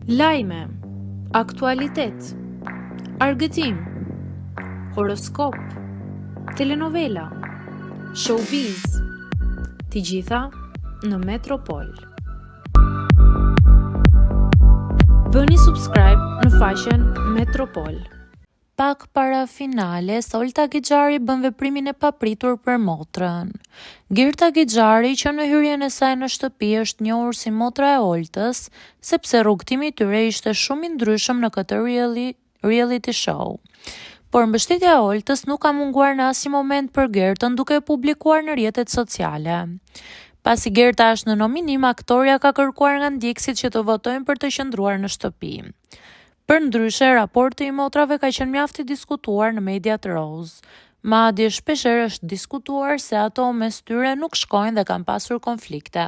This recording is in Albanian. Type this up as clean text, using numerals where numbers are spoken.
Lajme, aktualitet, argëtim, horoskop, telenovela, showbiz, të gjitha në Metropol. Bëni subscribe në faqen Metropol. Pak para finales, Olta Gixhari bën veprimin e papritur për motrën. Girta Gixhari, që në hyrjen e saj në shtëpi është njohur si motra e Oltës, sepse rrugtimi i tyre ishte shumë i ndryshëm në këtë reality show. Por mbështetja e Oltës nuk ka munguar në asnjë moment për Gertën, duke e publikuar në rrjetet sociale. Pasi Gerta është në nominim, aktoria ka kërkuar nga ndjekësit që të votojnë për të qëndruar në shtëpi. Për ndryshe, raporti i motrave ka qenë mjaft i diskutuar në mediat roz. Madje shpeshherë është diskutuar se ato mes tyre nuk shkojnë dhe kanë pasur konflikte.